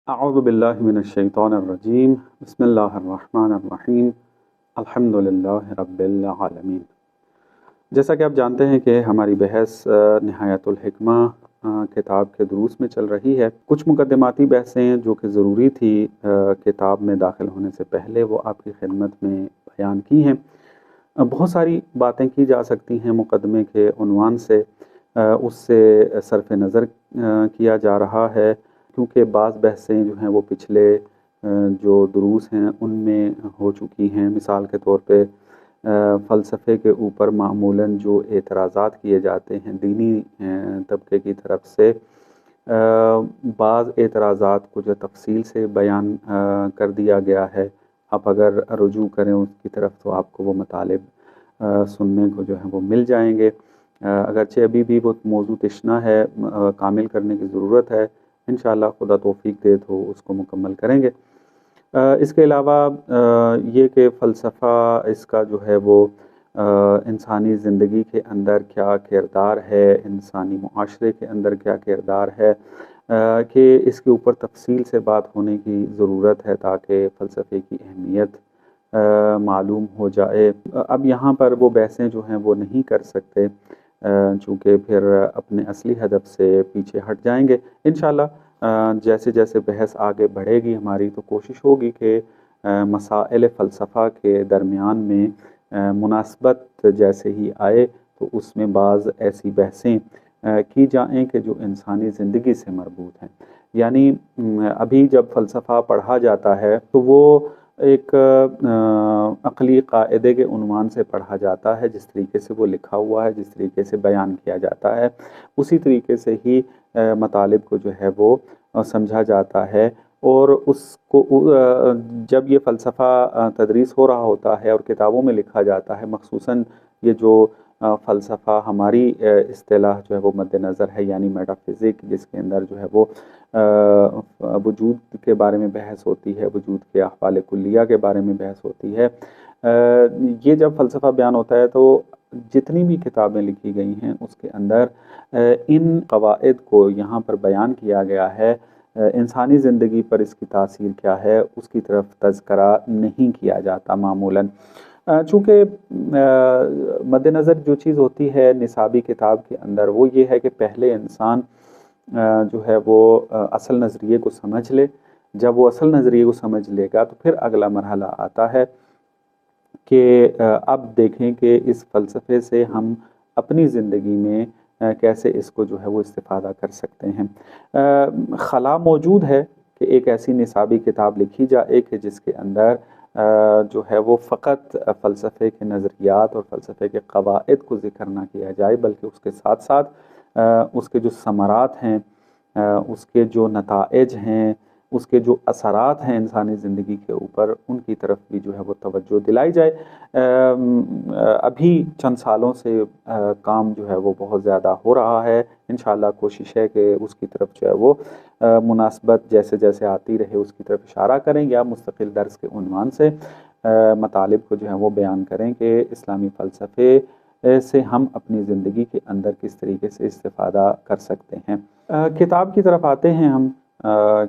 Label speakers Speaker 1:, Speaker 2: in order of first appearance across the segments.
Speaker 1: اعوذ باللہ من الشیطان الرجیم بسم اللہ الرحمن الرحیم الحمدللہ رب العالمین۔ جیسا کہ آپ جانتے ہیں کہ ہماری بحث نہایت الحکمہ کتاب کے دروس میں چل رہی ہے۔ کچھ مقدماتی بحثیں جو کہ ضروری تھی کتاب میں داخل ہونے سے پہلے وہ آپ کی خدمت میں بیان کی ہیں۔ بہت ساری باتیں کی جا سکتی ہیں مقدمے کے عنوان سے، اس سے صرف نظر کیا جا رہا ہے کیونکہ بعض بحثیں جو ہیں وہ پچھلے جو دروس ہیں ان میں ہو چکی ہیں۔ مثال کے طور پہ فلسفے کے اوپر معمولاً جو اعتراضات کیے جاتے ہیں دینی طبقے کی طرف سے، بعض اعتراضات کو جو تفصیل سے بیان کر دیا گیا ہے۔ آپ اگر رجوع کریں اس کی طرف تو آپ کو وہ مطالب سننے کو جو ہے وہ مل جائیں گے، اگرچہ ابھی بھی وہ موضوع تشنا ہے، کامل کرنے کی ضرورت ہے۔ انشاءاللہ خدا توفیق دے تو اس کو مکمل کریں گے۔ اس کے علاوہ یہ کہ فلسفہ اس کا جو ہے وہ انسانی زندگی کے اندر کیا کردار ہے، انسانی معاشرے کے اندر کیا کردار ہے، کہ اس کے اوپر تفصیل سے بات ہونے کی ضرورت ہے تاکہ فلسفے کی اہمیت معلوم ہو جائے۔ اب یہاں پر وہ بحثیں جو ہیں وہ نہیں کر سکتے چونکہ پھر اپنے اصلی ہدف سے پیچھے ہٹ جائیں گے۔ انشاءاللہ جیسے جیسے بحث آگے بڑھے گی ہماری تو کوشش ہوگی کہ مسائل فلسفہ کے درمیان میں مناسبت جیسے ہی آئے تو اس میں بعض ایسی بحثیں کی جائیں کہ جو انسانی زندگی سے مربوط ہیں۔ یعنی ابھی جب فلسفہ پڑھا جاتا ہے تو وہ ایک عقلی قاعدے کے عنوان سے پڑھا جاتا ہے، جس طریقے سے وہ لکھا ہوا ہے، جس طریقے سے بیان کیا جاتا ہے اسی طریقے سے ہی مطالب کو جو ہے وہ سمجھا جاتا ہے۔ اور اس کو جب یہ فلسفہ تدریس ہو رہا ہوتا ہے اور کتابوں میں لکھا جاتا ہے، مخصوصاً یہ جو فلسفہ ہماری اصطلاح جو ہے وہ مد نظر ہے، یعنی میٹافزک، جس کے اندر جو ہے وہ وجود کے بارے میں بحث ہوتی ہے، وجود کے احوال کلیہ کے بارے میں بحث ہوتی ہے۔ یہ جب فلسفہ بیان ہوتا ہے تو جتنی بھی کتابیں لکھی گئی ہیں اس کے اندر ان قواعد کو یہاں پر بیان کیا گیا ہے۔ انسانی زندگی پر اس کی تاثیر کیا ہے اس کی طرف تذکرہ نہیں کیا جاتا معمولاً، چونکہ مد نظر جو چیز ہوتی ہے نصابی کتاب کے اندر وہ یہ ہے کہ پہلے انسان جو ہے وہ اصل نظریے کو سمجھ لے۔ جب وہ اصل نظریے کو سمجھ لے گا تو پھر اگلا مرحلہ آتا ہے کہ اب دیکھیں کہ اس فلسفے سے ہم اپنی زندگی میں کیسے اس کو جو ہے وہ استفادہ کر سکتے ہیں۔ خلا موجود ہے کہ ایک ایسی نصابی کتاب لکھی جائے کہ جس کے اندر جو ہے وہ فقط فلسفے کے نظریات اور فلسفے کے قواعد کو ذکر نہ کیا جائے، بلکہ اس کے ساتھ ساتھ اس کے جو ثمرات ہیں، اس کے جو نتائج ہیں، اس کے جو اثرات ہیں انسانی زندگی کے اوپر، ان کی طرف بھی جو ہے وہ توجہ دلائی جائے۔ ابھی چند سالوں سے کام جو ہے وہ بہت زیادہ ہو رہا ہے۔ انشاءاللہ کوشش ہے کہ اس کی طرف جو ہے وہ مناسبت جیسے جیسے آتی رہے اس کی طرف اشارہ کریں، یا مستقل درس کے عنوان سے مطالب کو جو ہے وہ بیان کریں کہ اسلامی فلسفے سے ہم اپنی زندگی کے اندر کس طریقے سے استفادہ کر سکتے ہیں۔ کتاب کی طرف آتے ہیں ہم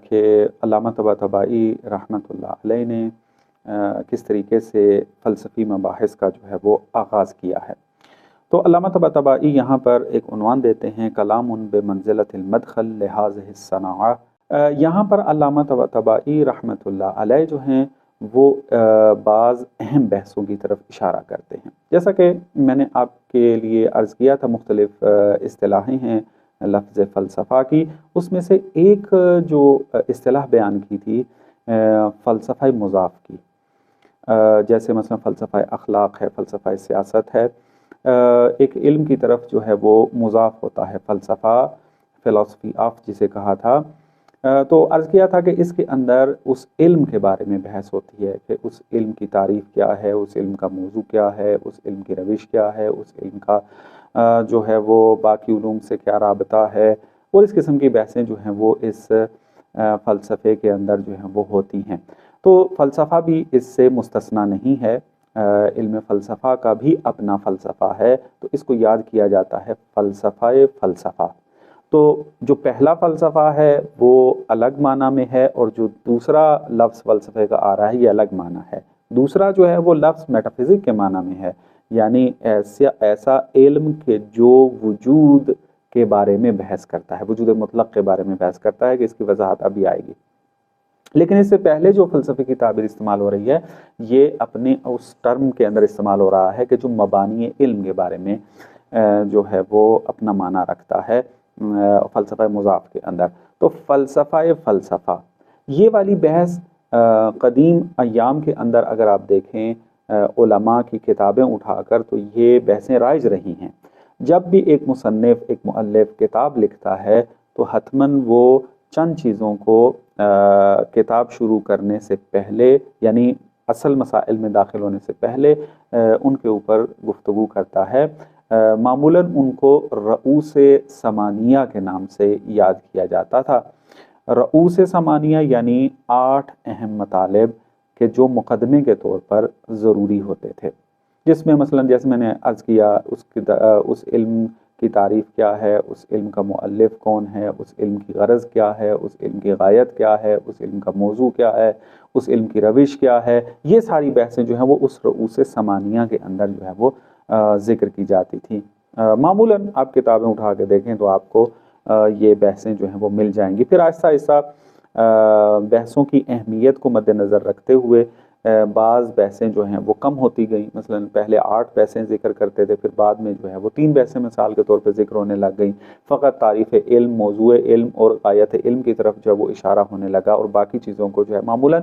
Speaker 1: کہ علامہ طباطبائی رحمۃ اللہ علیہ نے کس طریقے سے فلسفی مباحث کا جو ہے وہ آغاز کیا ہے۔ تو علامہ طباطبائی یہاں پر ایک عنوان دیتے ہیں، کلام بمنزلۃ المدخل لہذہ الصناعہ۔ یہاں پر علامہ طباطبائی رحمۃ اللہ علیہ جو ہیں وہ بعض اہم بحثوں کی طرف اشارہ کرتے ہیں۔ جیسا کہ میں نے آپ کے لیے عرض کیا تھا، مختلف اصطلاحیں ہیں لفظ فلسفہ کی، اس میں سے ایک جو اصطلاح بیان کی تھی فلسفہ مضاف کی، جیسے مثلا فلسفہ اخلاق ہے، فلسفہ سیاست ہے، ایک علم کی طرف جو ہے وہ مضاف ہوتا ہے، فلسفہ، فلسفی آف جسے کہا تھا۔ تو عرض کیا تھا کہ اس کے اندر اس علم کے بارے میں بحث ہوتی ہے کہ اس علم کی تعریف کیا ہے، اس علم کا موضوع کیا ہے، اس علم کی روش کیا ہے، اس علم کا جو ہے وہ باقی علوم سے کیا رابطہ ہے، اور اس قسم کی بحثیں جو ہیں وہ اس فلسفے کے اندر جو ہیں وہ ہوتی ہیں۔ تو فلسفہ بھی اس سے مستثنیٰ نہیں ہے، علم فلسفہ کا بھی اپنا فلسفہ ہے، تو اس کو یاد کیا جاتا ہے فلسفہ فلسفہ۔ تو جو پہلا فلسفہ ہے وہ الگ معنی میں ہے، اور جو دوسرا لفظ فلسفے کا آ رہا ہے یہ الگ معنی ہے۔ دوسرا جو ہے وہ لفظ میٹافزک کے معنی میں ہے، یعنی ایسا علم کہ جو وجود کے بارے میں بحث کرتا ہے، وجود مطلق کے بارے میں بحث کرتا ہے، کہ اس کی وضاحت ابھی آئے گی۔ لیکن اس سے پہلے جو فلسفے کی تعبیر استعمال ہو رہی ہے یہ اپنے اس ٹرم کے اندر استعمال ہو رہا ہے کہ جو مبانی علم کے بارے میں جو ہے وہ اپنا معنی رکھتا ہے فلسفہ مضاف کے اندر۔ تو فلسفہ یہ والی بحث قدیم ایام کے اندر اگر آپ دیکھیں علماء کی کتابیں اٹھا کر تو یہ بحثیں رائج رہی ہیں۔ جب بھی ایک مصنف، ایک مؤلف کتاب لکھتا ہے تو حتماً وہ چند چیزوں کو کتاب شروع کرنے سے پہلے، یعنی اصل مسائل میں داخل ہونے سے پہلے ان کے اوپر گفتگو کرتا ہے۔ معمولاً ان کو رؤوس ثمانیہ کے نام سے یاد کیا جاتا تھا۔ رؤوس ثمانیہ یعنی 8 اہم مطالب کہ جو مقدمے کے طور پر ضروری ہوتے تھے، جس میں مثلاً جیسے میں نے عرض کیا اس علم کی تعریف کیا ہے، اس علم کا مؤلف کون ہے، اس علم کی غرض کیا ہے، اس علم کی غایت کیا ہے، اس علم کا موضوع کیا ہے، اس علم کی روش کیا ہے، یہ ساری بحثیں جو ہیں وہ اس رؤوس ثمانیہ کے اندر جو ہے وہ ذکر کی جاتی تھیں۔ معمولاً آپ کتابیں اٹھا کے دیکھیں تو آپ کو یہ بحثیں جو ہیں وہ مل جائیں گی۔ پھر آہستہ آہستہ بحثوں کی اہمیت کو مد نظر رکھتے ہوئے بعض بحثیں جو ہیں وہ کم ہوتی گئیں، مثلاً پہلے 8 بحثیں ذکر کرتے تھے، پھر بعد میں جو ہے وہ 3 بحثیں مثال کے طور پہ ذکر ہونے لگ گئیں، فقط تعریف علم، موضوع علم اور غایت علم کی طرف جو ہے وہ اشارہ ہونے لگا، اور باقی چیزوں کو جو ہے معمولاً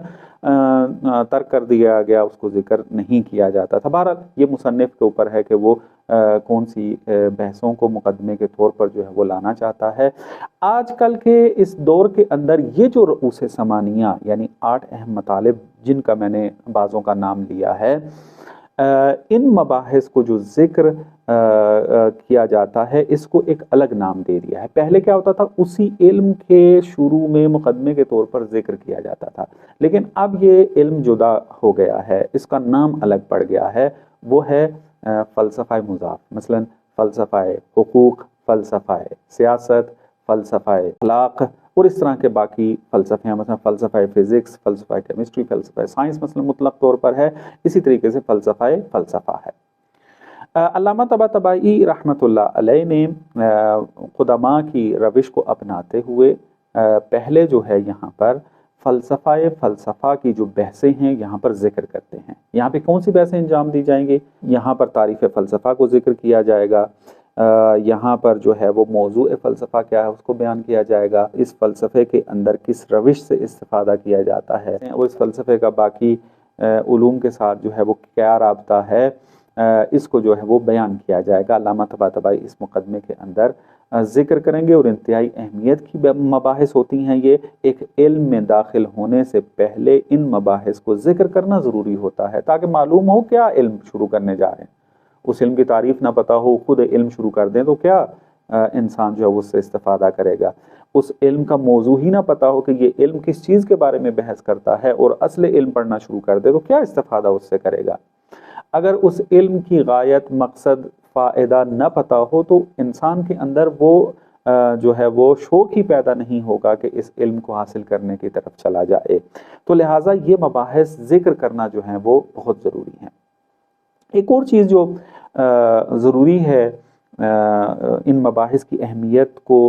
Speaker 1: ترک کر دیا گیا، اس کو ذکر نہیں کیا جاتا تھا۔ بہرحال یہ مصنف کے اوپر ہے کہ وہ کون سی بحثوں کو مقدمے کے طور پر جو ہے وہ لانا چاہتا ہے۔ آج کل کے اس دور کے اندر یہ جو رؤوس ثمانیہ یعنی 8 اہم مطالب جن کا میں نے بعضوں کا نام لیا ہے، ان مباحث کو جو ذکر کیا جاتا ہے اس کو ایک الگ نام دے دیا ہے۔ پہلے کیا ہوتا تھا، اسی علم کے شروع میں مقدمے کے طور پر ذکر کیا جاتا تھا، لیکن اب یہ علم جدا ہو گیا ہے، اس کا نام الگ پڑ گیا ہے، وہ ہے فلسفہ مضاف۔ مثلاً فلسفہ حقوق، فلسفہ سیاست، فلسفہ اخلاق اور اس طرح کے باقی فلسفے ہیں، مثلا فلسفہ فزکس، فلسفہ کیمسٹری، فلسفہ سائنس مثلا مطلق طور پر ہے، اسی طریقے سے فلسفہ ہے۔ علامہ طباطبائی رحمۃ اللہ علیہ نے قدماء کی روش کو اپناتے ہوئے پہلے جو ہے یہاں پر فلسفہ کی جو بحثیں ہیں یہاں پر ذکر کرتے ہیں۔ یہاں پہ کون سی بحثیں انجام دی جائیں گی؟ یہاں پر تعریف فلسفہ کو ذکر کیا جائے گا، یہاں پر جو ہے وہ موضوع فلسفہ کیا ہے اس کو بیان کیا جائے گا، اس فلسفے کے اندر کس روش سے استفادہ کیا جاتا ہے اور اس فلسفے کا باقی علوم کے ساتھ جو ہے وہ کیا رابطہ ہے، اس کو جو ہے وہ بیان کیا جائے گا۔ علامہ طباطبائی اس مقدمے کے اندر ذکر کریں گے، اور انتہائی اہمیت کی مباحث ہوتی ہیں یہ۔ ایک علم میں داخل ہونے سے پہلے ان مباحث کو ذکر کرنا ضروری ہوتا ہے تاکہ معلوم ہو کیا علم شروع کرنے جا رہے ہیں۔ اس علم کی تعریف نہ پتہ ہو، خود علم شروع کر دیں تو کیا انسان جو ہے اس سے استفادہ کرے گا؟ اس علم کا موضوع ہی نہ پتہ ہو کہ یہ علم کس چیز کے بارے میں بحث کرتا ہے اور اصل علم پڑھنا شروع کر دے تو کیا استفادہ اس سے کرے گا؟ اگر اس علم کی غایت، مقصد، فائدہ نہ پتہ ہو تو انسان کے اندر وہ جو ہے وہ شوق ہی پیدا نہیں ہوگا کہ اس علم کو حاصل کرنے کی طرف چلا جائے۔ تو لہٰذا یہ مباحث ذکر کرنا جو ہیں وہ بہت ضروری ہیں۔ ایک اور چیز جو ضروری ہے ان مباحث کی اہمیت کو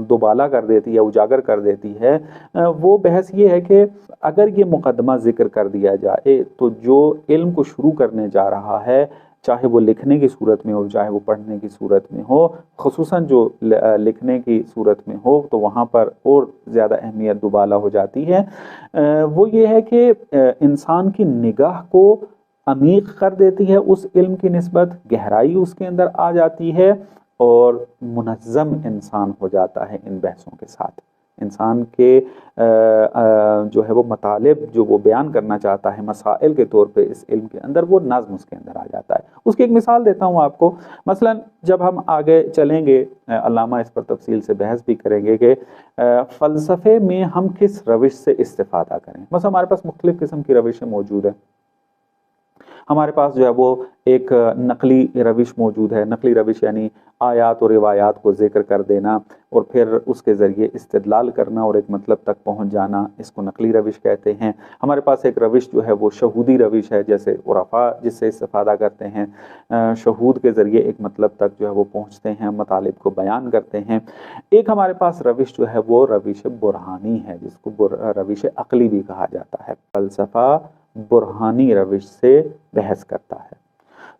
Speaker 1: دوبالا کر دیتی ہے، اجاگر کر دیتی ہے، وہ بحث یہ ہے کہ اگر یہ مقدمہ ذکر کر دیا جائے تو جو علم کو شروع کرنے جا رہا ہے، چاہے وہ لکھنے کی صورت میں ہو چاہے وہ پڑھنے کی صورت میں ہو، خصوصاً جو لکھنے کی صورت میں ہو تو وہاں پر اور زیادہ اہمیت دوبالا ہو جاتی ہے۔ وہ یہ ہے کہ انسان کی نگاہ کو عمیق کر دیتی ہے، اس علم کی نسبت گہرائی اس کے اندر آ جاتی ہے، اور منظم انسان ہو جاتا ہے ان بحثوں کے ساتھ۔ انسان کے جو ہے وہ مطالب جو وہ بیان کرنا چاہتا ہے مسائل کے طور پہ اس علم کے اندر، وہ نظم اس کے اندر آ جاتا ہے۔ اس کی ایک مثال دیتا ہوں آپ کو۔ مثلا جب ہم آگے چلیں گے علامہ اس پر تفصیل سے بحث بھی کریں گے کہ فلسفے میں ہم کس روش سے استفادہ کریں۔ مثلا ہمارے پاس مختلف قسم کی روشیں موجود ہیں۔ ہمارے پاس جو ہے وہ ایک نقلی روش موجود ہے۔ نقلی روش یعنی آیات اور روایات کو ذکر کر دینا اور پھر اس کے ذریعے استدلال کرنا اور ایک مطلب تک پہنچ جانا، اس کو نقلی روش کہتے ہیں۔ ہمارے پاس ایک روش جو ہے وہ شہودی روش ہے، جیسے عرفاء جس سے استفادہ کرتے ہیں، شہود کے ذریعے ایک مطلب تک جو ہے وہ پہنچتے ہیں، مطالب کو بیان کرتے ہیں۔ ایک ہمارے پاس روش جو ہے وہ روش برہانی ہے، جس کو روش عقلی بھی کہا جاتا ہے۔ فلسفہ برہانی روش سے بحث کرتا ہے۔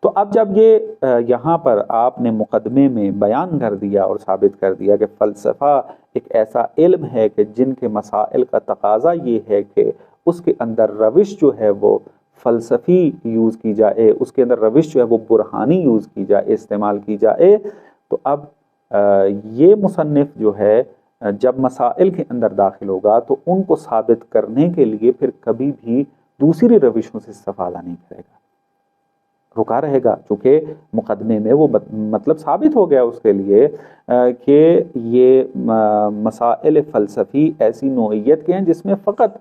Speaker 1: تو اب جب یہ یہاں پر آپ نے مقدمے میں بیان کر دیا اور ثابت کر دیا کہ فلسفہ ایک ایسا علم ہے کہ جن کے مسائل کا تقاضا یہ ہے کہ اس کے اندر روش جو ہے وہ فلسفی یوز کی جائے، اس کے اندر روش جو ہے وہ برہانی یوز کی جائے، استعمال کی جائے، تو اب یہ مصنف جو ہے جب مسائل کے اندر داخل ہوگا تو ان کو ثابت کرنے کے لیے پھر کبھی بھی دوسری روشوں سے استفادہ نہیں کرے گا، رکا رہے گا، چونکہ مقدمے میں وہ مطلب ثابت ہو گیا اس کے لیے کہ یہ مسائل فلسفی ایسی نوعیت کے ہیں جس میں فقط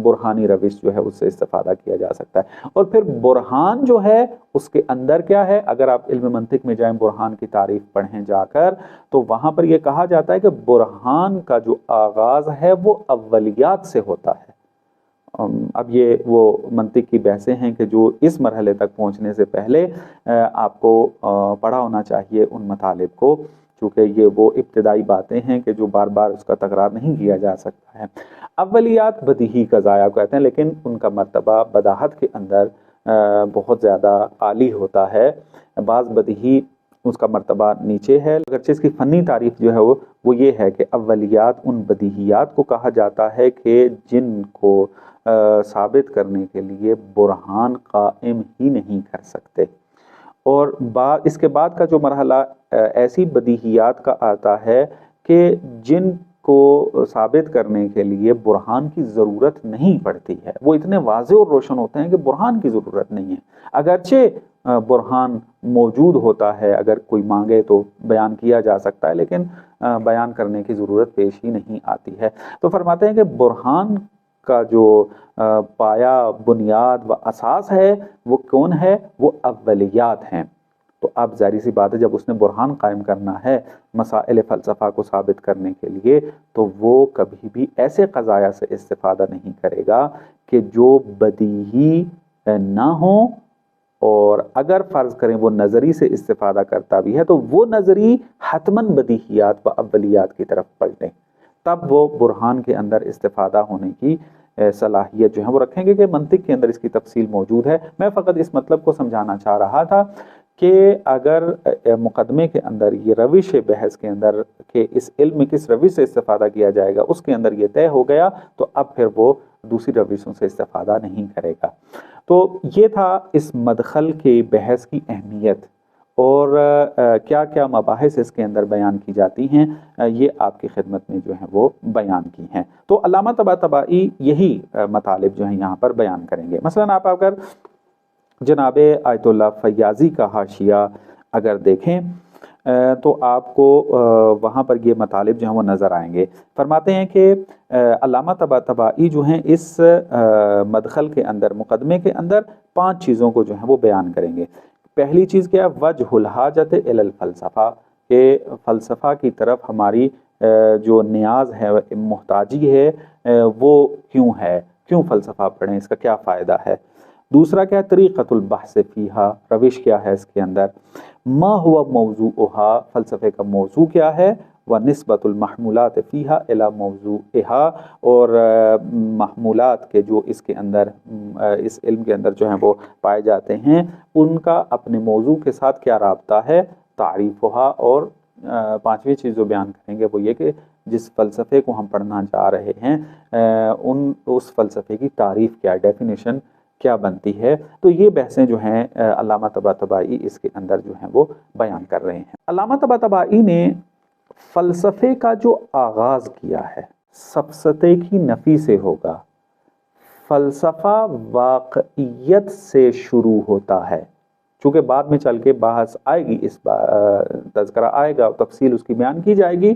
Speaker 1: برہانی روش جو ہے اس سے استفادہ کیا جا سکتا ہے۔ اور پھر برہان جو ہے اس کے اندر کیا ہے، اگر آپ علم منطق میں جائیں، برہان کی تعریف پڑھیں جا کر، تو وہاں پر یہ کہا جاتا ہے کہ برہان کا جو آغاز ہے وہ اولیات سے ہوتا ہے۔ اب یہ وہ منطق کی بحثیں ہیں کہ جو اس مرحلے تک پہنچنے سے پہلے آپ کو پڑھا ہونا چاہیے ان مطالب کو، چونکہ یہ وہ ابتدائی باتیں ہیں کہ جو بار بار اس کا تکرار نہیں کیا جا سکتا ہے۔ اولیات بدیہی کا ضائع کہتے ہیں، لیکن ان کا مرتبہ بداہت کے اندر بہت زیادہ عالی ہوتا ہے۔ بعض بدیہی اس کا مرتبہ نیچے ہے، اگرچہ اس کی فنی تعریف جو ہے وہ یہ ہے کہ اولیات ان بدیہیات کو کہا جاتا ہے کہ جن کو ثابت کرنے کے لیے برہان قائم ہی نہیں کر سکتے، اور اس کے بعد کا جو مرحلہ ایسی بدیہیات کا آتا ہے کہ جن کو ثابت کرنے کے لیے برہان کی ضرورت نہیں پڑتی ہے، وہ اتنے واضح اور روشن ہوتے ہیں کہ برہان کی ضرورت نہیں ہے، اگرچہ برہان موجود ہوتا ہے، اگر کوئی مانگے تو بیان کیا جا سکتا ہے، لیکن بیان کرنے کی ضرورت پیش ہی نہیں آتی ہے۔ تو فرماتے ہیں کہ برہان کا جو پایا، بنیاد و اساس ہے وہ کون ہے؟ وہ اولیات ہیں۔ تو اب ظاہر سی بات ہے جب اس نے برہان قائم کرنا ہے مسائل فلسفہ کو ثابت کرنے کے لیے، تو وہ کبھی بھی ایسے قضایا سے استفادہ نہیں کرے گا کہ جو بدیہی نہ ہوں، اور اگر فرض کریں وہ نظری سے استفادہ کرتا بھی ہے تو وہ نظری حتماً بدیہیات و اولیات کی طرف پلٹیں، تب وہ برہان کے اندر استفادہ ہونے کی صلاحیت جو ہے وہ رکھیں گے کہ منطق کے اندر اس کی تفصیل موجود ہے۔ میں فقط اس مطلب کو سمجھانا چاہ رہا تھا کہ اگر مقدمے کے اندر یہ روش بحث کے اندر کہ اس علم میں کس روش سے استفادہ کیا جائے گا اس کے اندر یہ طے ہو گیا، تو اب پھر وہ دوسری روشوں سے استفادہ نہیں کرے گا۔ تو یہ تھا اس مدخل کے بحث کی اہمیت، اور کیا کیا مباحث اس کے اندر بیان کی جاتی ہیں یہ آپ کی خدمت میں جو ہیں وہ بیان کی ہیں۔ تو علامہ طباطبائی یہی مطالب جو ہیں یہاں پر بیان کریں گے۔ مثلا آپ اگر جناب آیت اللہ فیاضی کا حاشیہ اگر دیکھیں تو آپ کو وہاں پر یہ مطالب جو ہیں وہ نظر آئیں گے۔ فرماتے ہیں کہ علامہ طباطبائی جو ہیں اس مدخل کے اندر، مقدمے کے اندر 5 چیزوں کو جو ہیں وہ بیان کریں گے۔ پہلی چیز کیا ہے؟ وجہ الحاجت الی الفلسفہ، کہ فلسفہ کی طرف ہماری جو نیاز ہے، محتاجی ہے، وہ کیوں ہے، کیوں فلسفہ پڑھیں، اس کا کیا فائدہ ہے۔ دوسرا کیا ہے؟ طریقۃ البحث فیہا، روش کیا ہے اس کے اندر۔ ما ہوا موضوعہا، فلسفے کا موضوع کیا ہے۔ ونسبۃ المحمولات فیہا الی موضوعہا، اور محمولات کے جو اس کے اندر اس علم کے اندر جو ہیں وہ پائے جاتے ہیں ان کا اپنے موضوع کے ساتھ کیا رابطہ ہے۔ تعریفہا، اور 5ویں چیز جو بیان کریں گے وہ یہ کہ جس فلسفے کو ہم پڑھنا چاہ رہے ہیں اس فلسفے کی تعریف کیا، ڈیفینیشن کیا بنتی ہے۔ تو یہ بحثیں جو ہیں علامہ طباطبائی اس کے اندر جو ہیں وہ بیان کر رہے ہیں۔ علامہ طباطبائی نے فلسفے کا جو آغاز کیا ہے سفسطے کی نفی سے ہوگا، فلسفہ واقعیت سے شروع ہوتا ہے، چونکہ بعد میں چل کے بحث آئے گی، اس تذکرہ آئے گا، تفصیل اس کی بیان کی جائے گی۔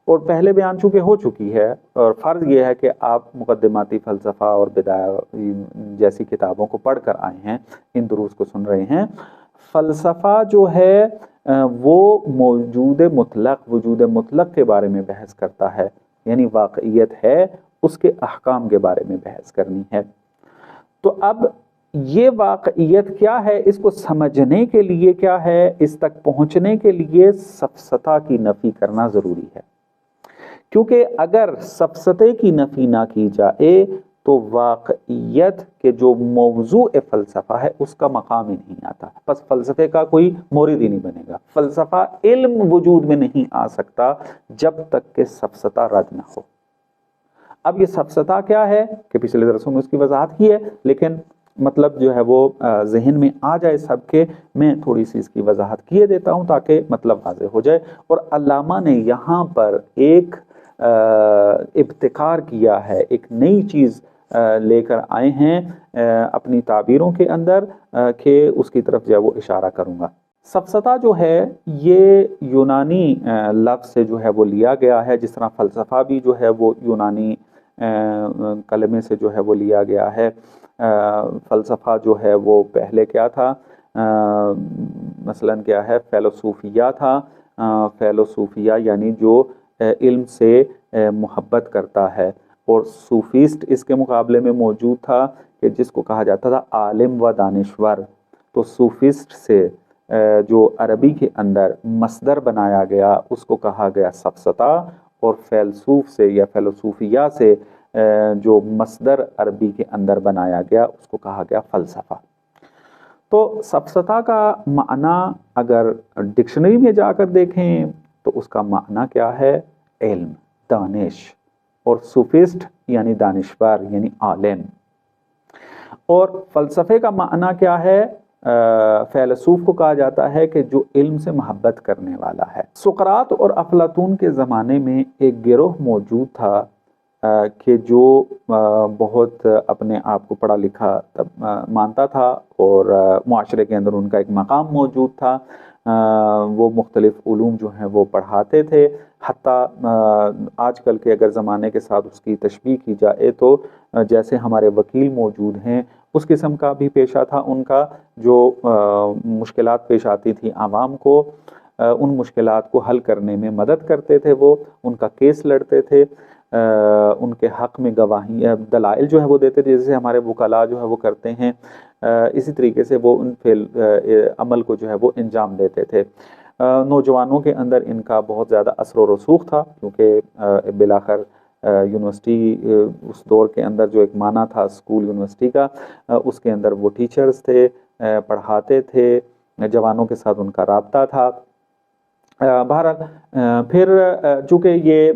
Speaker 1: اور پہلے بیان چونکہ ہو چکی ہے، اور فرض یہ ہے کہ آپ مقدماتی فلسفہ اور بدایہ جیسی کتابوں کو پڑھ کر آئے ہیں، ان دروس کو سن رہے ہیں۔ فلسفہ جو ہے وہ وجود مطلق کے بارے میں بحث کرتا ہے، یعنی واقعیت ہے، اس کے احکام کے بارے میں بحث کرنی ہے۔ تو اب یہ واقعیت کیا ہے، اس کو سمجھنے کے لیے کیا ہے، اس تک پہنچنے کے لیے سفسطہ کی نفی کرنا ضروری ہے، کیونکہ اگر سفسطے کی نفی نہ کی جائے تو واقعیت کے جو موضوع فلسفہ ہے اس کا مقام ہی نہیں آتا، بس فلسفے کا کوئی مورد ہی نہیں بنے گا۔ فلسفہ علم وجود میں نہیں آ سکتا جب تک کہ سفسطہ رد نہ ہو۔ اب یہ سفسطہ کیا ہے کہ پچھلے درسوں میں اس کی وضاحت کی ہے، لیکن مطلب جو ہے وہ ذہن میں آ جائے سب کے، میں تھوڑی سی اس کی وضاحت کیے دیتا ہوں تاکہ مطلب واضح ہو جائے۔ اور علامہ نے یہاں پر ایک ابتکار کیا ہے، ایک نئی چیز لے کر آئے ہیں اپنی تعبیروں کے اندر، کہ اس کی طرف جو ہے وہ اشارہ کروں گا۔ سفسطہ جو ہے یہ یونانی لفظ سے جو ہے وہ لیا گیا ہے، جس طرح فلسفہ بھی جو ہے وہ یونانی کلمے سے جو ہے وہ لیا گیا ہے۔ فلسفہ جو ہے وہ پہلے کیا تھا، مثلا کیا ہے، فیلسوفیہ تھا۔ فیلسوفیہ یعنی جو علم سے محبت کرتا ہے، اور صوفیسٹ اس کے مقابلے میں موجود تھا کہ جس کو کہا جاتا تھا عالم و دانشور۔ تو صوفیسٹ سے جو عربی کے اندر مصدر بنایا گیا اس کو کہا گیا سفسطہ، اور فیلسوف سے یا فیلسوفیہ سے جو مصدر عربی کے اندر بنایا گیا اس کو کہا گیا فلسفہ۔ تو سفسطہ کا معنی اگر ڈکشنری میں جا کر دیکھیں تو اس کا معنی کیا ہے، علم، دانش، اور صوفسٹ یعنی دانشور یعنی عالم۔ اور فلسفے کا معنی کیا ہے، فیلسوف کو کہا جاتا ہے کہ جو علم سے محبت کرنے والا ہے۔ سقراط اور افلاطون کے زمانے میں ایک گروہ موجود تھا کہ جو بہت اپنے آپ کو پڑھا لکھا مانتا تھا، اور معاشرے کے اندر ان کا ایک مقام موجود تھا۔ وہ مختلف علوم جو ہیں وہ پڑھاتے تھے، حتیٰ آج کل کے اگر زمانے کے ساتھ اس کی تشبیہ کی جائے تو جیسے ہمارے وکیل موجود ہیں اس قسم کا بھی پیشہ تھا ان کا، جو مشکلات پیش آتی تھی عوام کو، ان مشکلات کو حل کرنے میں مدد کرتے تھے، وہ ان کا کیس لڑتے تھے، ان کے حق میں گواہی دلائل جو ہے وہ دیتے تھے، جیسے ہمارے وکلاء جو ہے وہ کرتے ہیں، اسی طریقے سے وہ ان فعل عمل کو جو ہے وہ انجام دیتے تھے۔ نوجوانوں کے اندر ان کا بہت زیادہ اثر و رسوخ تھا، کیونکہ بالآخر یونیورسٹی اس دور کے اندر جو ایک معنی تھا اسکول یونیورسٹی کا، اس کے اندر وہ ٹیچرز تھے، پڑھاتے تھے، جوانوں کے ساتھ ان کا رابطہ تھا۔ بہرحال پھر چونکہ یہ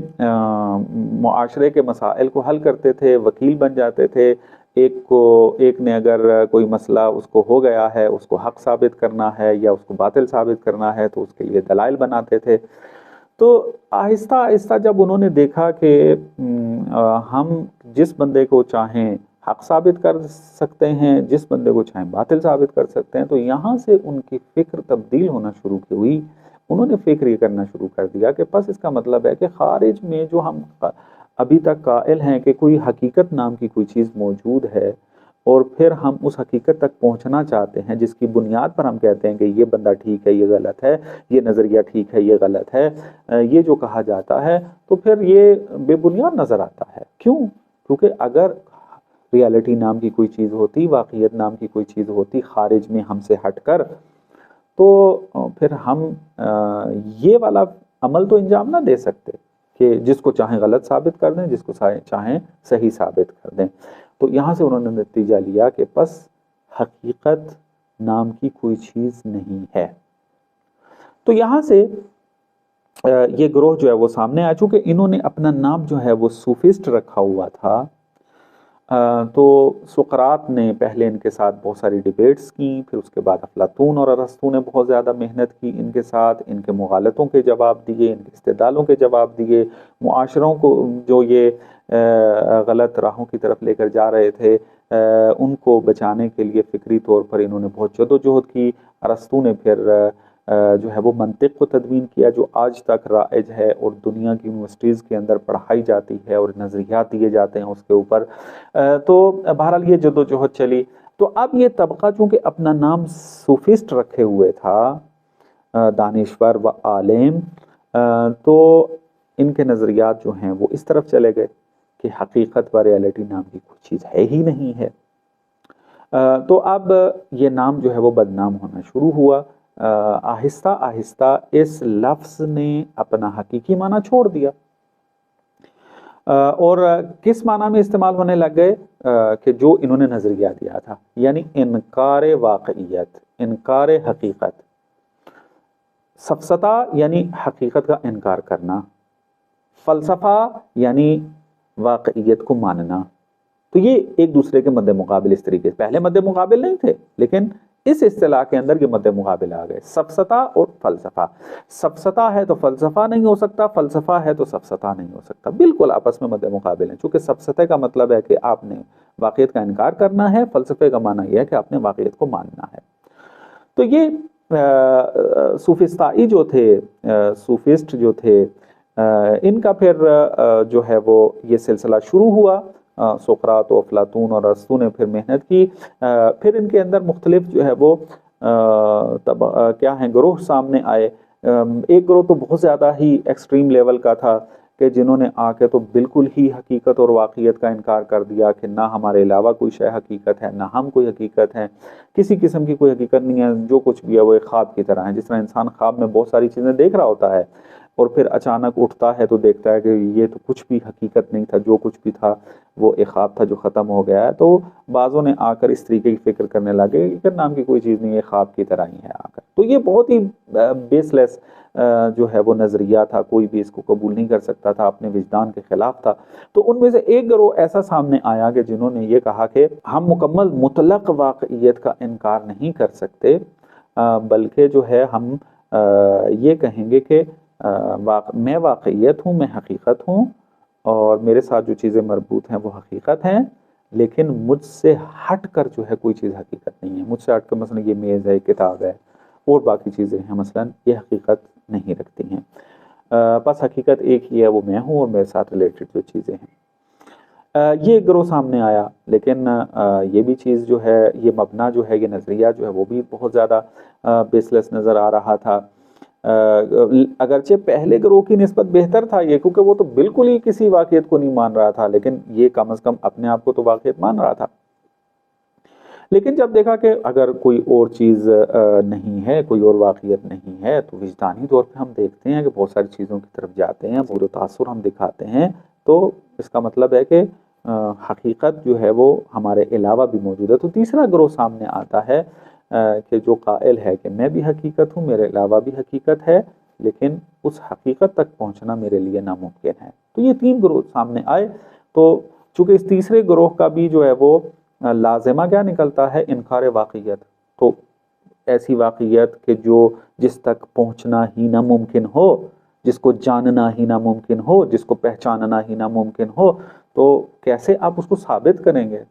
Speaker 1: معاشرے کے مسائل کو حل کرتے تھے، وکیل بن جاتے تھے، ایک نے اگر کوئی مسئلہ اس کو ہو گیا ہے، اس کو حق ثابت کرنا ہے یا اس کو باطل ثابت کرنا ہے تو اس کے لیے دلائل بناتے تھے۔ تو آہستہ آہستہ جب انہوں نے دیکھا کہ ہم جس بندے کو چاہیں حق ثابت کر سکتے ہیں، جس بندے کو چاہیں باطل ثابت کر سکتے ہیں، تو یہاں سے ان کی فکر تبدیل ہونا شروع ہوئی۔ انہوں نے فکر یہ کرنا شروع کر دیا کہ پس اس کا مطلب ہے کہ خارج میں جو ہم ابھی تک قائل ہیں کہ کوئی حقیقت نام کی کوئی چیز موجود ہے، اور پھر ہم اس حقیقت تک پہنچنا چاہتے ہیں جس کی بنیاد پر ہم کہتے ہیں کہ یہ بندہ ٹھیک ہے، یہ غلط ہے، یہ نظریہ ٹھیک ہے، یہ غلط ہے، یہ جو کہا جاتا ہے، تو پھر یہ بے بنیاد نظر آتا ہے۔ کیوں؟ کیونکہ اگر ریالٹی نام کی کوئی چیز ہوتی، واقعیت نام کی کوئی چیز ہوتی خارج میں ہم سے ہٹ کر، تو پھر ہم یہ والا عمل تو انجام نہ دے سکتے کہ جس کو چاہیں غلط ثابت کر دیں، جس کو چاہیں صحیح ثابت کر دیں۔ تو یہاں سے انہوں نے نتیجہ لیا کہ پس حقیقت نام کی کوئی چیز نہیں ہے۔ تو یہاں سے یہ گروہ جو ہے وہ سامنے آ، چونکہ انہوں نے اپنا نام جو ہے وہ صوفسٹ رکھا ہوا تھا، تو سقراط نے پہلے ان کے ساتھ بہت ساری ڈیبیٹس کی، پھر اس کے بعد افلاطون اور ارسطو نے بہت زیادہ محنت کی ان کے ساتھ، ان کے مغالطوں کے جواب دیے، ان کے استدلالوں کے جواب دیے، معاشروں کو جو یہ غلط راہوں کی طرف لے کر جا رہے تھے ان کو بچانے کے لیے فکری طور پر انہوں نے بہت جد و جہد کی۔ ارسطو نے پھر جو ہے وہ منطق کو تدوین کیا جو آج تک رائج ہے اور دنیا کی یونیورسٹیز کے اندر پڑھائی جاتی ہے اور نظریات دیے جاتے ہیں اس کے اوپر۔ تو بہرحال یہ جدوجہد چلی۔ تو اب یہ طبقہ چونکہ اپنا نام صوفسٹ رکھے ہوئے تھا، دانشور و عالم، تو ان کے نظریات جو ہیں وہ اس طرف چلے گئے کہ حقیقت و ریالٹی نام کی کوئی چیز ہے ہی نہیں ہے۔ تو اب یہ نام جو ہے وہ بدنام ہونا شروع ہوا۔ آہستہ آہستہ اس لفظ نے اپنا حقیقی معنی چھوڑ دیا، اور کس معنی میں استعمال ہونے لگ گئے کہ جو انہوں نے نظریہ دیا تھا، یعنی انکار واقعیت، انکار حقیقت۔ سفسطہ یعنی حقیقت کا انکار کرنا، فلسفہ یعنی واقعیت کو ماننا۔ تو یہ ایک دوسرے کے مد مقابل اس طریقے سے، پہلے مد مقابل نہیں تھے لیکن اس اصطلاح کے اندر یہ مد مقابل آ گئے، سفسطہ اور فلسفہ۔ سفسطہ ہے تو فلسفہ نہیں ہو سکتا، فلسفہ ہے تو سفسطہ نہیں ہو سکتا، بالکل آپس میں مد مقابل ہیں۔ چونکہ سفسطہ کا مطلب ہے کہ آپ نے واقعیت کا انکار کرنا ہے، فلسفے کا معنی یہ ہے کہ آپ نے واقعیت کو ماننا ہے۔ تو یہ صوفسطائی جو تھے، صوفسٹ جو تھے، ان کا پھر جو ہے وہ یہ سلسلہ شروع ہوا۔ سقراط و افلاطون اور ارسطو نے پھر محنت کی، پھر ان کے اندر مختلف جو ہے وہ کیا ہیں گروہ سامنے آئے۔ ایک گروہ تو بہت زیادہ ہی ایکسٹریم لیول کا تھا کہ جنہوں نے آ کے تو بالکل ہی حقیقت اور واقعیت کا انکار کر دیا کہ نہ ہمارے علاوہ کوئی شے حقیقت ہے، نہ ہم کوئی حقیقت ہے، کسی قسم کی کوئی حقیقت نہیں ہے، جو کچھ بھی ہے وہ ایک خواب کی طرح ہے۔ جس طرح انسان خواب میں بہت ساری چیزیں دیکھ رہا ہوتا ہے اور پھر اچانک اٹھتا ہے تو دیکھتا ہے کہ یہ تو کچھ بھی حقیقت نہیں تھا، جو کچھ بھی تھا وہ ایک خواب تھا جو ختم ہو گیا ہے۔ تو بعضوں نے آ کر اس طریقے کی فکر کرنے لگے، حقیقت نام کی کوئی چیز نہیں ہے، خواب کی طرح ہی ہے آ کر۔ تو یہ بہت ہی بیس لیس جو ہے وہ نظریہ تھا، کوئی بھی اس کو قبول نہیں کر سکتا تھا، اپنے وجدان کے خلاف تھا۔ تو ان میں سے ایک گروہ ایسا سامنے آیا کہ جنہوں نے یہ کہا کہ ہم مکمل مطلق واقعیت کا انکار نہیں کر سکتے، بلکہ جو ہے ہم یہ کہیں گے کہ میں واقعیت ہوں، میں حقیقت ہوں، اور میرے ساتھ جو چیزیں مربوط ہیں وہ حقیقت ہیں، لیکن مجھ سے ہٹ کر جو ہے کوئی چیز حقیقت نہیں ہے۔ مجھ سے ہٹ کر مثلا یہ میز ہے، کتاب ہے اور باقی چیزیں ہیں مثلا، یہ حقیقت نہیں رکھتی ہیں۔ بس حقیقت ایک ہی ہے، وہ میں ہوں اور میرے ساتھ ریلیٹڈ جو چیزیں ہیں۔ یہ گروہ سامنے آیا، لیکن یہ بھی چیز جو ہے، یہ مبنا جو ہے، یہ نظریہ جو ہے وہ بھی بہت زیادہ بیس لیس نظر آ رہا تھا۔ اگرچہ پہلے گروہ کی نسبت بہتر تھا یہ، کیونکہ وہ تو بالکل ہی کسی واقعیت کو نہیں مان رہا تھا، لیکن یہ کم از کم اپنے آپ کو تو واقعیت مان رہا تھا۔ لیکن جب دیکھا کہ اگر کوئی اور چیز نہیں ہے، کوئی اور واقعیت نہیں ہے، تو وجدانی طور پہ ہم دیکھتے ہیں کہ بہت ساری چیزوں کی طرف جاتے ہیں، بہت تاثر ہم دکھاتے ہیں، تو اس کا مطلب ہے کہ حقیقت جو ہے وہ ہمارے علاوہ بھی موجود ہے۔ تو تیسرا گروہ سامنے آتا ہے کہ جو قائل ہے کہ میں بھی حقیقت ہوں، میرے علاوہ بھی حقیقت ہے، لیکن اس حقیقت تک پہنچنا میرے لیے ناممکن ہے۔ تو یہ تین گروہ سامنے آئے۔ تو چونکہ اس تیسرے گروہ کا بھی جو ہے وہ لازمہ کیا نکلتا ہے، انکار واقعیت۔ تو ایسی واقعیت کہ جس تک پہنچنا ہی ناممکن ہو، جس کو جاننا ہی ناممکن ہو، جس کو پہچاننا ہی ناممکن ہو، تو کیسے آپ اس کو ثابت کریں گے؟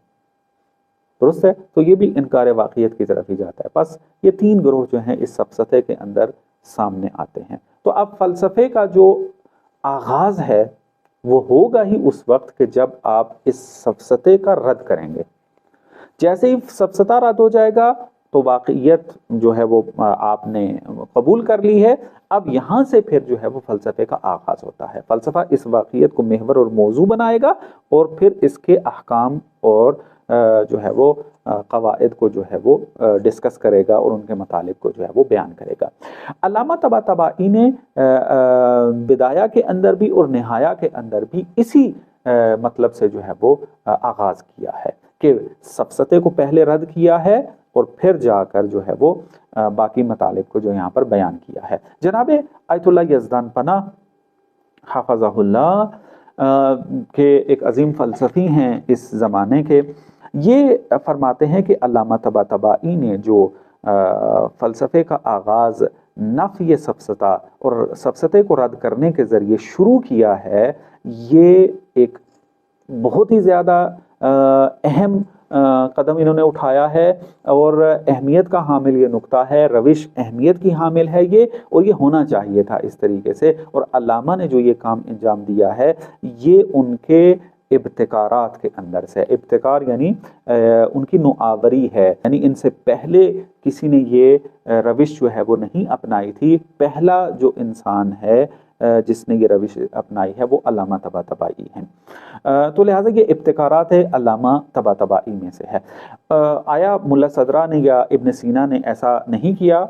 Speaker 1: درست ہے؟ تو یہ بھی انکار واقعیت کی طرف ہی جاتا ہے۔ بس یہ تین گروہ جو ہیں اس سفسطے کے اندر سامنے آتے ہیں۔ تو اب فلسفے کا جو آغاز ہے وہ ہوگا ہی اس وقت کہ جب آپ اس سفسطے کا رد کریں گے۔ جیسے ہی سفسطہ رد ہو جائے گا تو واقعیت جو ہے وہ آپ نے قبول کر لی ہے، اب یہاں سے پھر جو ہے وہ فلسفے کا آغاز ہوتا ہے۔ فلسفہ اس واقعیت کو محور اور موضوع بنائے گا اور پھر اس کے احکام اور جو ہے وہ قواعد کو جو ہے وہ ڈسکس کرے گا اور ان کے مطالب کو جو ہے وہ بیان کرے گا۔ علامہ طباطبائی نے بدایہ کے اندر بھی اور نہایہ کے اندر بھی اسی مطلب سے جو ہے وہ آغاز کیا ہے کہ سفسطے کو پہلے رد کیا ہے اور پھر جا کر جو ہے وہ باقی مطالب کو جو یہاں پر بیان کیا ہے۔ جناب آیت اللہ یزدان پناہ حفظہ اللہ کہ ایک عظیم فلسفی ہیں اس زمانے کے، یہ فرماتے ہیں کہ علامہ طباطبائی نے جو فلسفے کا آغاز نفی سفسطہ اور سفسطے کو رد کرنے کے ذریعے شروع کیا ہے، یہ ایک بہت ہی زیادہ اہم قدم انہوں نے اٹھایا ہے، اور اہمیت کا حامل یہ نقطہ ہے، روش اہمیت کی حامل ہے یہ، اور یہ ہونا چاہیے تھا اس طریقے سے۔ اور علامہ نے جو یہ کام انجام دیا ہے یہ ان کے ابتکارات کے اندر سے، ابتکار یعنی ان کی نوآوری ہے، یعنی ان سے پہلے کسی نے یہ روش جو ہے وہ نہیں اپنائی تھی۔ پہلا جو انسان ہے جس نے یہ روش اپنائی ہے وہ علامہ طباطبائی ہیں۔ تو لہٰذا یہ ابتکارات علامہ طباطبائی میں سے ہے۔ آیا ملا صدرہ نے یا ابن سینا نے ایسا نہیں کیا؟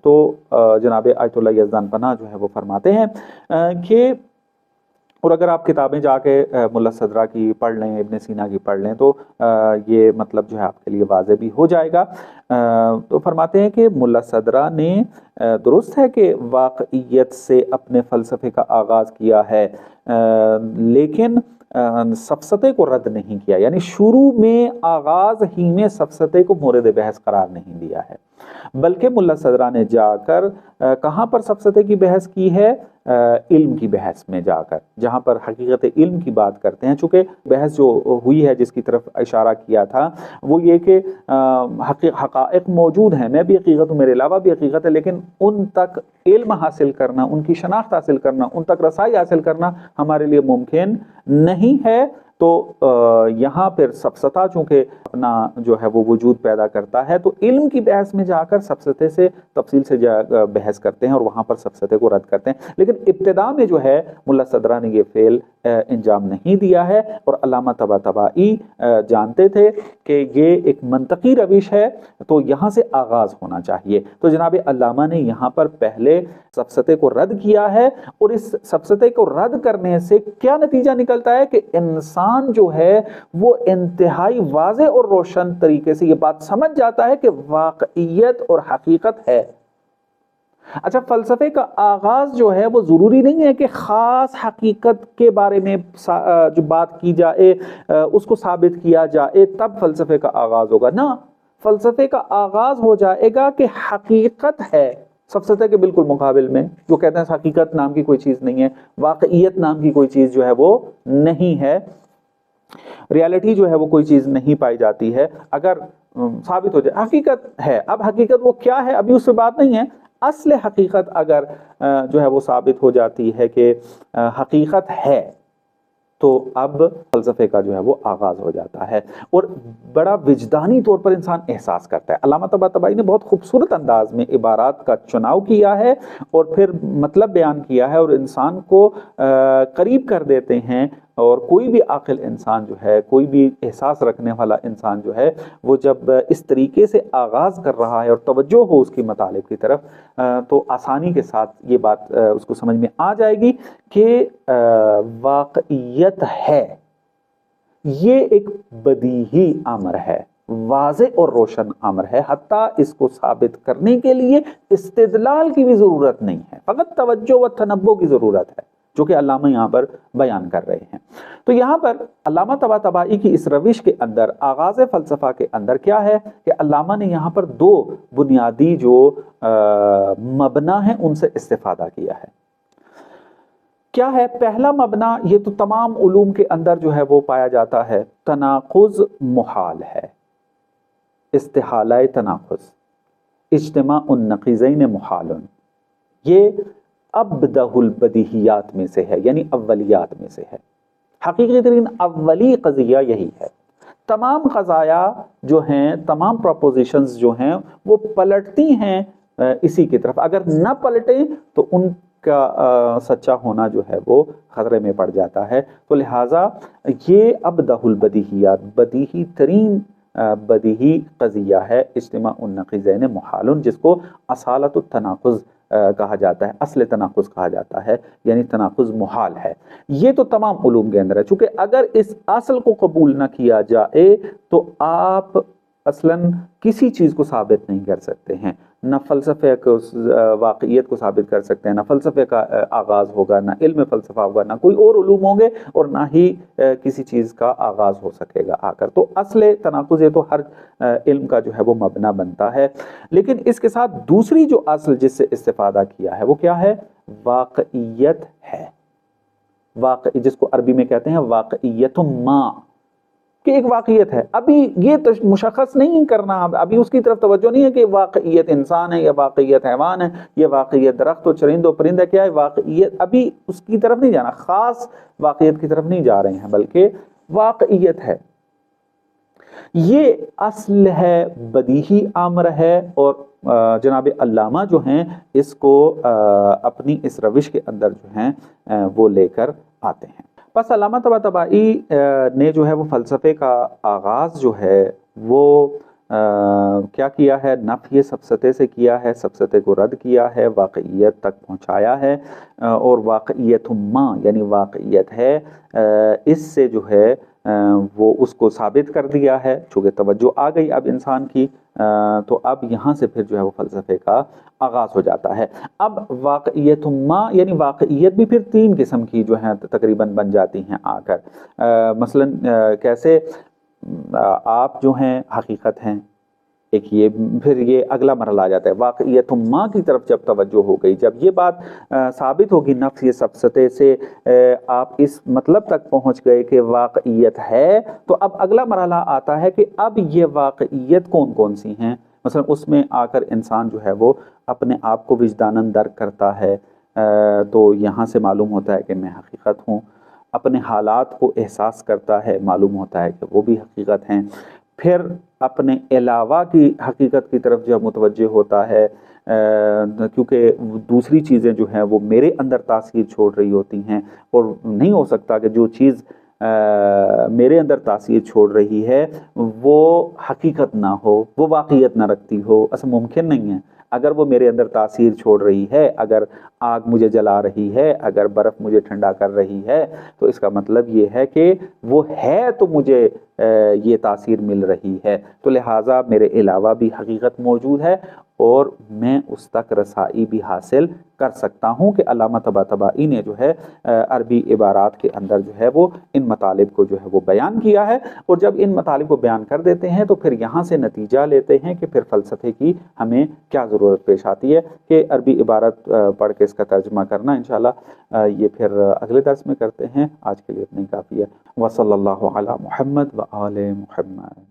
Speaker 1: تو جناب آیت اللہ یزدان پناہ جو ہے وہ فرماتے ہیں کہ، اور اگر آپ کتابیں جا کے ملا صدرہ کی پڑھ لیں، ابن سینا کی پڑھ لیں، تو یہ مطلب جو ہے آپ کے لیے واضح بھی ہو جائے گا۔ تو فرماتے ہیں کہ ملا صدرہ نے درست ہے کہ واقعیت سے اپنے فلسفے کا آغاز کیا ہے، لیکن سفسطے کو رد نہیں کیا، یعنی شروع میں آغاز ہی میں سفسطے کو مورد بحث قرار نہیں دیا ہے، بلکہ ملا صدرہ نے جا کر کہاں پر سفسطے کی بحث کی ہے؟ علم کی بحث میں جا کر، جہاں پر حقیقت علم کی بات کرتے ہیں۔ چونکہ بحث جو ہوئی ہے جس کی طرف اشارہ کیا تھا وہ یہ کہ حقائق موجود ہیں، میں بھی حقیقت ہوں، میرے علاوہ بھی حقیقت ہے، لیکن ان تک علم حاصل کرنا، ان کی شناخت حاصل کرنا، ان تک رسائی حاصل کرنا ہمارے لیے ممکن نہیں ہے۔ تو یہاں پھر سفسطہ چونکہ اپنا جو ہے وہ وجود پیدا کرتا ہے، تو علم کی بحث میں جا کر سفسطے سے تفصیل سے بحث کرتے ہیں اور وہاں پر سفسطے کو رد کرتے ہیں۔ لیکن ابتدا میں جو ہے ملا صدرہ نے یہ فعل انجام نہیں دیا ہے، اور علامہ طباطبائی جانتے تھے کہ یہ ایک منطقی روش ہے، تو یہاں سے آغاز ہونا چاہیے۔ تو جناب علامہ نے یہاں پر پہلے سفسطے کو رد کیا ہے، اور اس سفسطے کو رد کرنے سے کیا نتیجہ نکلتا ہے کہ انسان جو ہے وہ انتہائی واضح اور روشن طریقے سے یہ بات سمجھ جاتا ہے کہ واقعیت اور حقیقت ہے۔ اچھا، فلسفے کا آغاز جو ہے وہ ضروری نہیں ہے کہ خاص حقیقت کے بارے میں جو بات کی جائے اس کو ثابت کیا جائے تب فلسفے کا آغاز ہوگا، نہ، فلسفے کا آغاز ہو جائے گا کہ حقیقت ہے، سفسطے کے بالکل مقابل میں، جو کہتے ہیں حقیقت نام کی کوئی چیز نہیں ہے، واقعیت نام کی کوئی چیز جو ہے وہ نہیں ہے، ریالٹی جو ہے وہ کوئی چیز نہیں پائی جاتی ہے۔ اگر ثابت ہو جائے حقیقت ہے، اب حقیقت وہ کیا ہے ابھی اس سے بات نہیں ہے، اصل حقیقت اگر جو ہے وہ ثابت ہو جاتی ہے کہ حقیقت ہے، تو اب فلسفے کا جو ہے وہ آغاز ہو جاتا ہے، اور بڑا وجدانی طور پر انسان احساس کرتا ہے۔ علامہ طباطبائی نے بہت خوبصورت انداز میں عبارات کا چناؤ کیا ہے اور پھر مطلب بیان کیا ہے، اور انسان کو قریب کر دیتے ہیں، اور کوئی بھی عاقل انسان جو ہے، کوئی بھی احساس رکھنے والا انسان جو ہے، وہ جب اس طریقے سے آغاز کر رہا ہے اور توجہ ہو اس کی مطالب کی طرف، تو آسانی کے ساتھ یہ بات اس کو سمجھ میں آ جائے گی کہ واقعیت ہے، یہ ایک بدیہی امر ہے، واضح اور روشن امر ہے، حتیٰ اس کو ثابت کرنے کے لیے استدلال کی بھی ضرورت نہیں ہے، فقط توجہ و تنبہ کی ضرورت ہے، جو کہ علامہ یہاں پر بیان کر رہے ہیں۔ تو یہاں پر علامہ طباطبائی کی اس روش کے اندر، آغاز فلسفہ کے اندر کیا ہے کہ علامہ نے یہاں پر دو بنیادی جو مبنا ہیں ان سے استفادہ کیا ہے۔ کیا ہے پہلا مبنا؟ یہ تو تمام علوم کے اندر جو ہے وہ پایا جاتا ہے، تناقض محال ہے، استحالہ تناقض، اجتماع النقیضین محال، یہ ابدہ البدیہیات میں سے ہے، یعنی اولیات میں سے ہے، حقیقی ترین اولی قضیہ یہی ہے۔ تمام قضایا جو ہیں، تمام پروپوزیشنز جو ہیں وہ پلٹتی ہیں اسی کی طرف، اگر نہ پلٹیں تو ان کا سچا ہونا جو ہے وہ خطرے میں پڑ جاتا ہے۔ تو لہٰذا یہ ابدہ البدیہیات، بدیہی ترین بدیہی قضیہ ہے، اجتماع النقیضین محال، جس کو اصالت التناقض کہا جاتا ہے، اصل تناقض کہا جاتا ہے، یعنی تناقض محال ہے۔ یہ تو تمام علوم کے اندر ہے، چونکہ اگر اس اصل کو قبول نہ کیا جائے تو آپ اصلاً کسی چیز کو ثابت نہیں کر سکتے ہیں، نہ فلسفے کو واقعیت کو ثابت کر سکتے ہیں، نہ فلسفے کا آغاز ہوگا، نہ علم فلسفہ ہوگا، نہ کوئی اور علوم ہوں گے، اور نہ ہی کسی چیز کا آغاز ہو سکے گا آ کر۔ تو اصل تناقض یہ تو ہر علم کا جو ہے وہ مبنا بنتا ہے، لیکن اس کے ساتھ دوسری جو اصل جس سے استفادہ کیا ہے وہ کیا ہے؟ واقعیت ہے، جس کو عربی میں کہتے ہیں واقعیت ما، کہ ایک واقعیت ہے، ابھی یہ مشخص نہیں کرنا، ابھی اس کی طرف توجہ نہیں ہے کہ واقعیت انسان ہے یا واقعیت حیوان ہے، یہ واقعیت درخت و چرند و پرند ہے، کیا ہے واقعیت، ابھی اس کی طرف نہیں جانا، خاص واقعیت کی طرف نہیں جا رہے ہیں، بلکہ واقعیت ہے، یہ اصل ہے، بدیہی امر ہے، اور جناب علامہ جو ہیں اس کو اپنی اس روش کے اندر جو ہیں وہ لے کر آتے ہیں۔ بس علامہ طباطبائی نے جو ہے وہ فلسفے کا آغاز جو ہے وہ کیا کیا ہے، نفی سفسطے سے کیا ہے، سفسطے کو رد کیا ہے، واقعیت تک پہنچایا ہے، اور واقعیت ما یعنی واقعیت ہے، اس سے جو ہے وہ اس کو ثابت کر دیا ہے، چونکہ توجہ آ گئی اب انسان کی، تو اب یہاں سے پھر جو ہے وہ فلسفے کا آغاز ہو جاتا ہے۔ اب واقعیت ما یعنی واقعیت بھی پھر تین قسم کی جو ہیں تقریباً بن جاتی ہیں آ کر، مثلاً کیسے آپ جو ہیں حقیقت ہیں، ایک یہ پھر یہ اگلا مرحلہ آ جاتا ہے واقعیت ما کی طرف جب توجہ ہو گئی، جب یہ بات ثابت ہوگی نفی سفسطے سے، آپ اس مطلب تک پہنچ گئے کہ واقعیت ہے، تو اب اگلا مرحلہ آتا ہے کہ اب یہ واقعیت کون کون سی ہیں، مثلا اس میں آ کر انسان جو ہے وہ اپنے آپ کو وجداناً درک کرتا ہے، تو یہاں سے معلوم ہوتا ہے کہ میں حقیقت ہوں، اپنے حالات کو احساس کرتا ہے، معلوم ہوتا ہے کہ وہ بھی حقیقت ہیں، پھر اپنے علاوہ کی حقیقت کی طرف جو متوجہ ہوتا ہے، کیونکہ دوسری چیزیں جو ہیں وہ میرے اندر تاثیر چھوڑ رہی ہوتی ہیں، اور نہیں ہو سکتا کہ جو چیز میرے اندر تاثیر چھوڑ رہی ہے وہ حقیقت نہ ہو، وہ واقعیت نہ رکھتی ہو، ایسا ممکن نہیں ہے۔ اگر وہ میرے اندر تاثیر چھوڑ رہی ہے، اگر آگ مجھے جلا رہی ہے، اگر برف مجھے ٹھنڈا کر رہی ہے، تو اس کا مطلب یہ ہے کہ وہ ہے تو مجھے یہ تاثیر مل رہی ہے، تو لہٰذا میرے علاوہ بھی حقیقت موجود ہے، اور میں اس تک رسائی بھی حاصل کر سکتا ہوں، کہ علامہ طباطبائی نے جو ہے عربی عبارات کے اندر جو ہے وہ ان مطالب کو جو ہے وہ بیان کیا ہے، اور جب ان مطالب کو بیان کر دیتے ہیں تو پھر یہاں سے نتیجہ لیتے ہیں کہ پھر فلسفے کی ہمیں کیا ضرورت پیش آتی ہے، کہ عربی عبارت پڑھ کے اس کا ترجمہ کرنا انشاءاللہ یہ پھر اگلے درس میں کرتے ہیں۔ آج کے لیے اتنا ہی کافی ہے۔ وصلی اللہ علی محمد و آل محمد۔